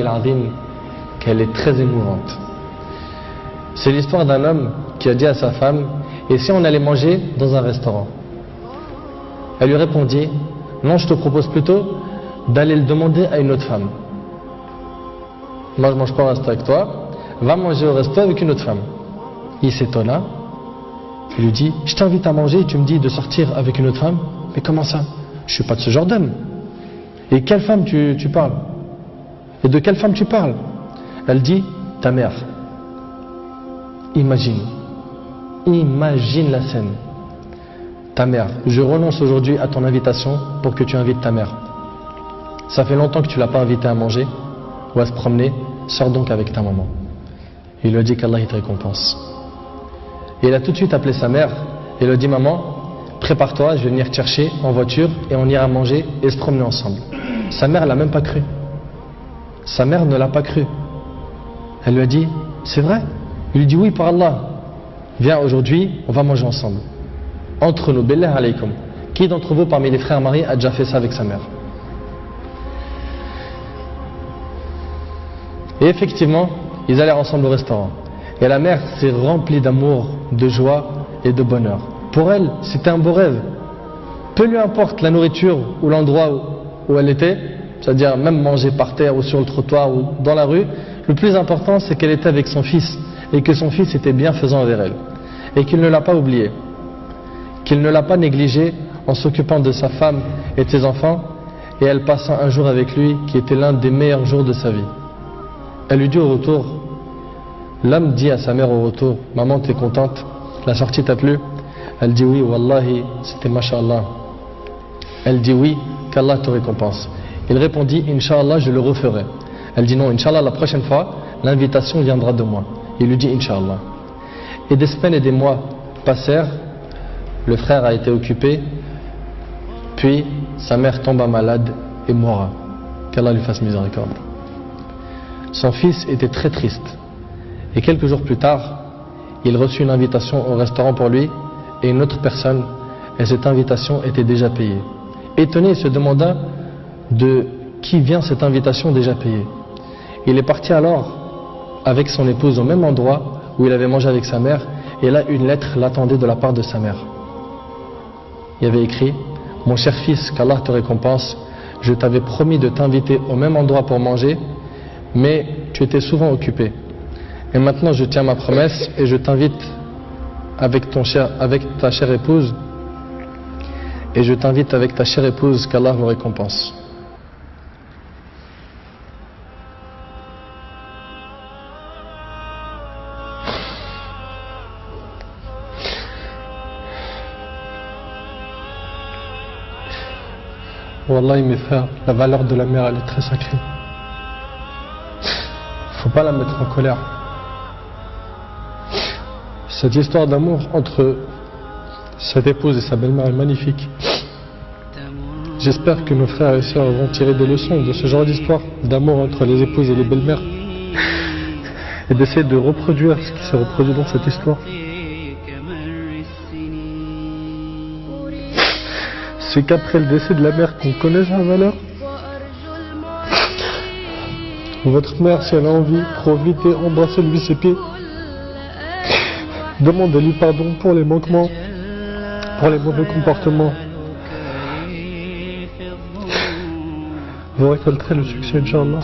wallahi al-azim qu'elle est très émouvante. C'est l'histoire d'un homme qui a dit à sa femme: et si on allait manger dans un restaurant? Elle lui répondit: non, je te propose plutôt d'aller le demander à une autre femme. Moi je mange pas au resto avec toi, va manger au resto avec une autre femme. Il s'étonna, il lui dit: je t'invite à manger et tu me dis de sortir avec une autre femme? Mais comment ça? Je suis pas de ce genre d'homme. Et quelle femme tu parles? Et de quelle femme tu parles? Elle dit: ta mère. Imagine la scène. Ta mère, je renonce aujourd'hui à ton invitation pour que tu invites ta mère. Ça fait longtemps que tu l'as pas invitée à manger ou à se promener, sors donc avec ta maman. Il lui a dit qu'Allah te récompense. Et il a tout de suite appelé sa mère et lui a dit: maman, prépare-toi, je vais venir te chercher en voiture et on ira manger et se promener ensemble. Sa mère l'a même pas cru. Sa mère ne l'a pas cru. Elle lui a dit: c'est vrai? Il lui dit: oui, par Allah. Viens, aujourd'hui, on va manger ensemble. Entre nous, billah alaykum. Qui d'entre vous parmi les frères mariés a déjà fait ça avec sa mère? Et effectivement, ils allèrent ensemble au restaurant. Et la mère s'est remplie d'amour, de joie et de bonheur. Pour elle, c'était un beau rêve. Peu lui importe la nourriture ou l'endroit où elle était, c'est-à-dire même manger par terre ou sur le trottoir ou dans la rue, le plus important c'est qu'elle était avec son fils et que son fils était bienfaisant envers elle. Et qu'il ne l'a pas oublié, qu'il ne l'a pas négligé en s'occupant de sa femme et de ses enfants, et elle passa un jour avec lui qui était l'un des meilleurs jours de sa vie. Elle lui dit au retour, l'homme dit à sa mère au retour: maman, t'es contente? La sortie t'a plu? Elle dit: oui, wallahi, c'était masha'Allah. Elle dit: oui, qu'Allah te récompense. Il répondit: Inch'Allah, je le referai. Elle dit: non, Inch'Allah, la prochaine fois, l'invitation viendra de moi. Il lui dit: Inch'Allah. Et des semaines et des mois passèrent, le frère a été occupé, puis sa mère tomba malade et mourra. Qu'Allah lui fasse miséricorde. Son fils était très triste. Et quelques jours plus tard, il reçut une invitation au restaurant pour lui et une autre personne, et cette invitation était déjà payée. Étonné, il se demanda de qui vient cette invitation déjà payée. Il est parti alors avec son épouse au même endroit où il avait mangé avec sa mère, et là une lettre l'attendait de la part de sa mère. Il y avait écrit: mon cher fils, qu'Allah te récompense, je t'avais promis de t'inviter au même endroit pour manger, mais tu étais souvent occupé. Et maintenant je tiens ma promesse et je t'invite avec ta chère épouse, et je t'invite avec ta chère épouse, qu'Allah vous récompense. Wallahi mes frères, la valeur de la mère elle est très sacrée. Faut pas la mettre en colère. Cette histoire d'amour entre cette épouse et sa belle-mère est magnifique. J'espère que nos frères et sœurs vont tirer des leçons de ce genre d'histoire d'amour entre les épouses et les belles-mères et d'essayer de reproduire ce qui s'est reproduit dans cette histoire. C'est qu'après le décès de la mère qu'on connaît sa valeur. Votre mère, si elle a envie, profitez, embrassez-lui ses pieds. Demandez-lui pardon pour les manquements, pour les mauvais comportements. Vous récolterez le succès, Inch'Allah.